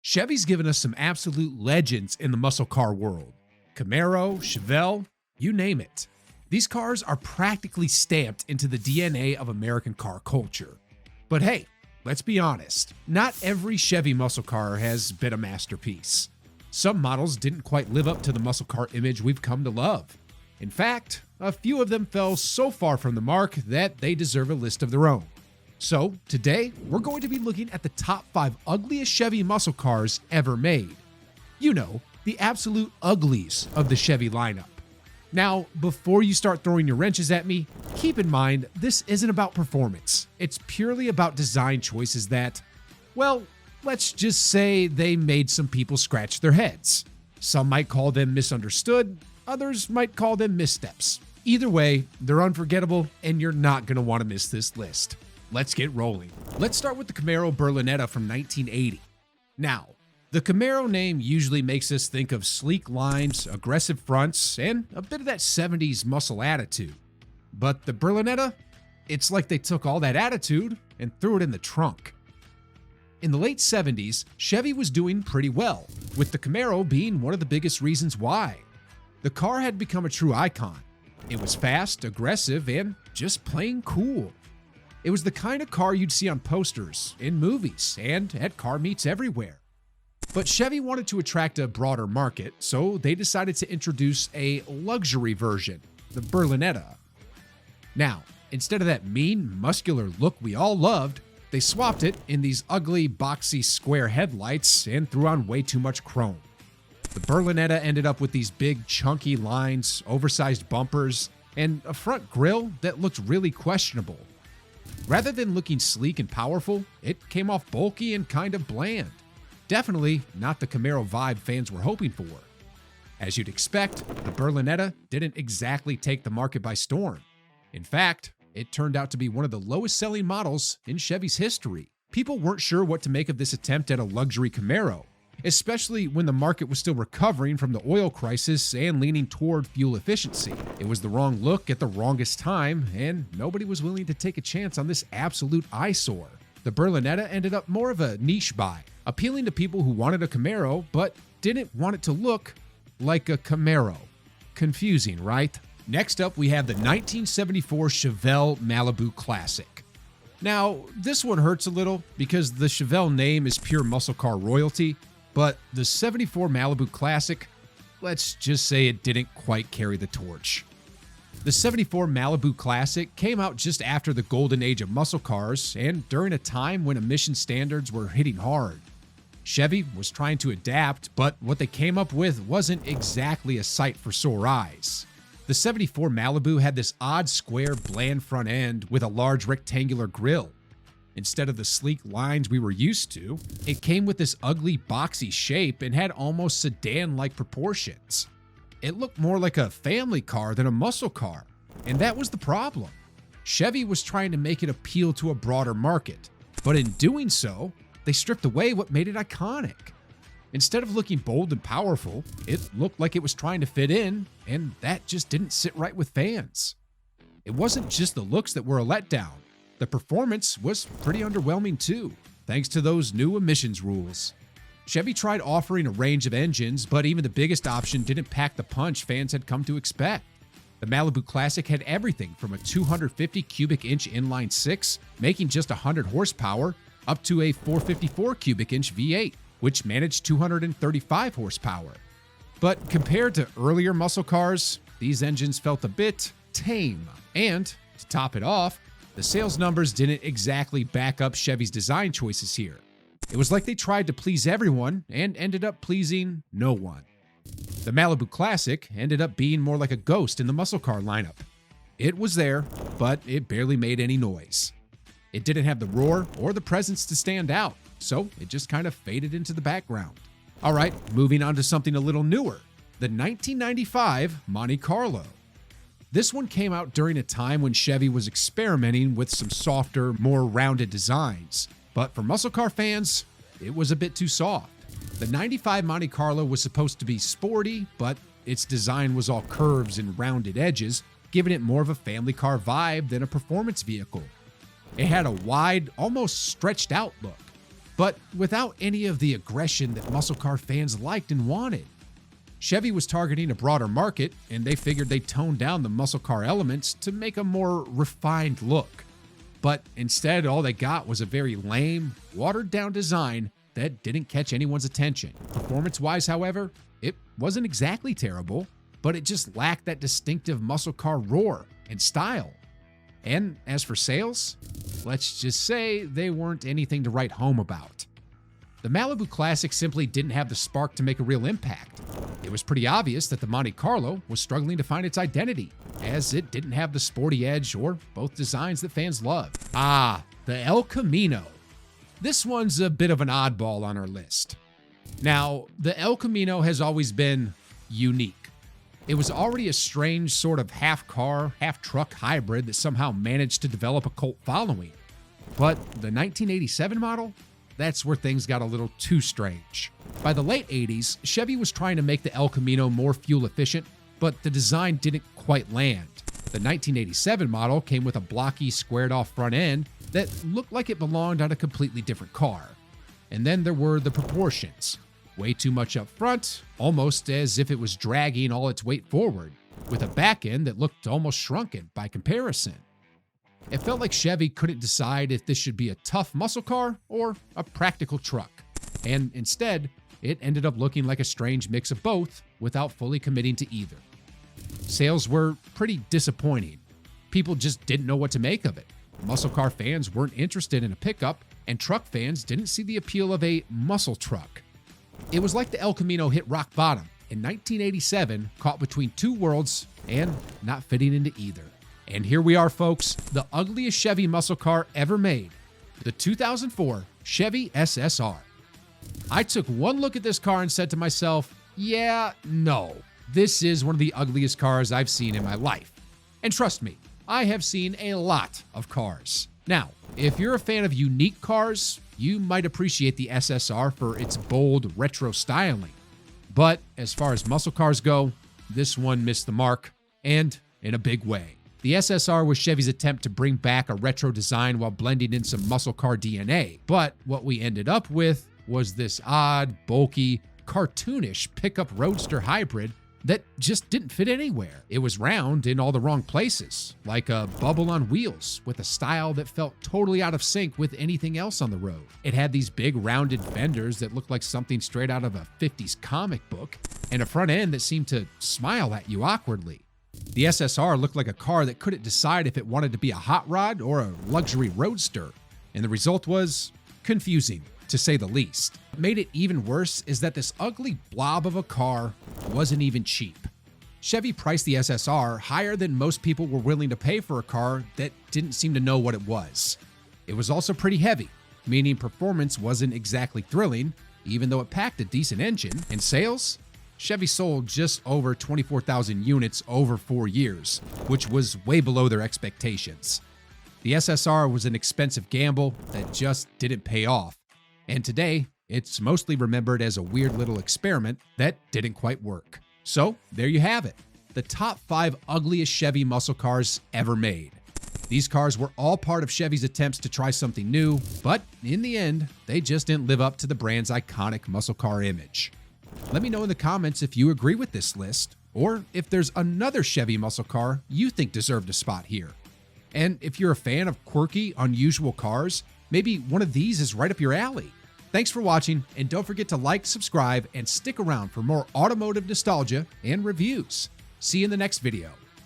Chevy's given us some absolute legends in the muscle car world. Camaro, Chevelle, you name it. These cars are practically stamped into the DNA of American car culture. But hey, let's be honest, not every Chevy muscle car has been a masterpiece. Some models didn't quite live up to the muscle car image we've come to love. In fact, a few of them fell so far from the mark that they deserve a list of their own. So today, we're going to be looking at the top 5 ugliest Chevy muscle cars ever made. You know, the absolute uglies of the Chevy lineup. Now, before you start throwing your wrenches at me, keep in mind this isn't about performance. It's purely about design choices that, well, let's just say they made some people scratch their heads. Some might call them misunderstood, others might call them missteps. Either way, they're unforgettable and you're not going to want to miss this list. Let's get rolling. Let's start with the Camaro Berlinetta from 1980. Now, the Camaro name usually makes us think of sleek lines, aggressive fronts, and a bit of that 70s muscle attitude. But the Berlinetta, it's like they took all that attitude and threw it in the trunk. In the late 70s, Chevy was doing pretty well, with the Camaro being one of the biggest reasons why. The car had become a true icon. It was fast, aggressive, and just plain cool. It was the kind of car you'd see on posters, in movies, and at car meets everywhere. But Chevy wanted to attract a broader market, so they decided to introduce a luxury version, the Berlinetta. Now, instead of that mean, muscular look we all loved, they swapped it in these ugly, boxy, square headlights and threw on way too much chrome. The Berlinetta ended up with these big, chunky lines, oversized bumpers, and a front grille that looked really questionable. Rather than looking sleek and powerful, it came off bulky and kind of bland. Definitely not the Camaro vibe fans were hoping for. As you'd expect, the Berlinetta didn't exactly take the market by storm. In fact, it turned out to be one of the lowest selling models in Chevy's history. People weren't sure what to make of this attempt at a luxury Camaro, especially when the market was still recovering from the oil crisis and leaning toward fuel efficiency. It was the wrong look at the wrongest time, and nobody was willing to take a chance on this absolute eyesore. The Berlinetta ended up more of a niche buy, appealing to people who wanted a Camaro but didn't want it to look like a Camaro. Confusing, right? Next up, we have the 1974 Chevelle Malibu Classic. Now, this one hurts a little because the Chevelle name is pure muscle car royalty, but the 74 Malibu Classic, let's just say it didn't quite carry the torch. The 74 Malibu Classic came out just after the golden age of muscle cars and during a time when emission standards were hitting hard. Chevy was trying to adapt, but what they came up with wasn't exactly a sight for sore eyes. The 74 Malibu had this odd square, bland front end with a large rectangular grille. Instead of the sleek lines we were used to, it came with this ugly, boxy shape and had almost sedan-like proportions. It looked more like a family car than a muscle car, and that was the problem. Chevy was trying to make it appeal to a broader market, but in doing so, they stripped away what made it iconic. Instead of looking bold and powerful, it looked like it was trying to fit in, and that just didn't sit right with fans. It wasn't just the looks that were a letdown. The performance was pretty underwhelming too, thanks to those new emissions rules. Chevy tried offering a range of engines, but even the biggest option didn't pack the punch fans had come to expect. The Malibu Classic had everything from a 250 cubic inch inline 6, making just 100 horsepower, up to a 454 cubic inch V8, which managed 235 horsepower. But compared to earlier muscle cars, these engines felt a bit tame. And to top it off, the sales numbers didn't exactly back up Chevy's design choices here. It was like they tried to please everyone and ended up pleasing no one. The Malibu Classic ended up being more like a ghost in the muscle car lineup. It was there, but it barely made any noise. It didn't have the roar or the presence to stand out, so it just kind of faded into the background. All right, moving on to something a little newer, the 1995 Monte Carlo. This one came out during a time when Chevy was experimenting with some softer, more rounded designs. But for muscle car fans, it was a bit too soft. The 95 Monte Carlo was supposed to be sporty, but its design was all curves and rounded edges, giving it more of a family car vibe than a performance vehicle. It had a wide, almost stretched out look. but without any of the aggression that muscle car fans liked and wanted. Chevy was targeting a broader market, and they figured they'd tone down the muscle car elements to make a more refined look. But instead, all they got was a very lame, watered-down design that didn't catch anyone's attention. Performance-wise, however, it wasn't exactly terrible, but it just lacked that distinctive muscle car roar and style. And as for sales, let's just say they weren't anything to write home about. The Malibu Classic simply didn't have the spark to make a real impact. It was pretty obvious that the Monte Carlo was struggling to find its identity, as it didn't have the sporty edge or both designs that fans love. The El Camino. This one's a bit of an oddball on our list. Now, the El Camino has always been unique. It was already a strange sort of half-car, half-truck hybrid that somehow managed to develop a cult following. But the 1987 model? That's where things got a little too strange. By the late 80s, Chevy was trying to make the El Camino more fuel efficient, but the design didn't quite land. The 1987 model came with a blocky, squared-off front end that looked like it belonged on a completely different car. And then there were the proportions. Way too much up front, almost as if it was dragging all its weight forward, with a back end that looked almost shrunken by comparison. It felt like Chevy couldn't decide if this should be a tough muscle car or a practical truck. And instead, it ended up looking like a strange mix of both without fully committing to either. Sales were pretty disappointing. People just didn't know what to make of it. Muscle car fans weren't interested in a pickup, and truck fans didn't see the appeal of a muscle truck. It was like the El Camino hit rock bottom in 1987, caught between two worlds and not fitting into either. And here we are, folks, the ugliest Chevy muscle car ever made, the 2004 Chevy SSR. I took one look at this car and said to myself, yeah, no, this is one of the ugliest cars I've seen in my life. And trust me, I have seen a lot of cars. Now, if you're a fan of unique cars, you might appreciate the SSR for its bold retro styling. But as far as muscle cars go, this one missed the mark, and in a big way. The SSR was Chevy's attempt to bring back a retro design while blending in some muscle car DNA. But what we ended up with was this odd, bulky, cartoonish pickup roadster hybrid that just didn't fit anywhere. It was round in all the wrong places, like a bubble on wheels, with a style that felt totally out of sync with anything else on the road. It had these big rounded fenders that looked like something straight out of a 50s comic book, and a front end that seemed to smile at you awkwardly. The SSR looked like a car that couldn't decide if it wanted to be a hot rod or a luxury roadster, and the result was confusing, to say the least. What made it even worse is that this ugly blob of a car wasn't even cheap. Chevy priced the SSR higher than most people were willing to pay for a car that didn't seem to know what it was. It was also pretty heavy, meaning performance wasn't exactly thrilling, even though it packed a decent engine. In sales, Chevy sold just over 24,000 units over 4 years, which was way below their expectations. The SSR was an expensive gamble that just didn't pay off. And today, it's mostly remembered as a weird little experiment that didn't quite work. So, there you have it. The top 5 ugliest Chevy muscle cars ever made. These cars were all part of Chevy's attempts to try something new, but in the end, they just didn't live up to the brand's iconic muscle car image. Let me know in the comments if you agree with this list, or if there's another Chevy muscle car you think deserved a spot here. And if you're a fan of quirky, unusual cars, maybe one of these is right up your alley. Thanks for watching, and don't forget to like, subscribe, and stick around for more automotive nostalgia and reviews. See you in the next video.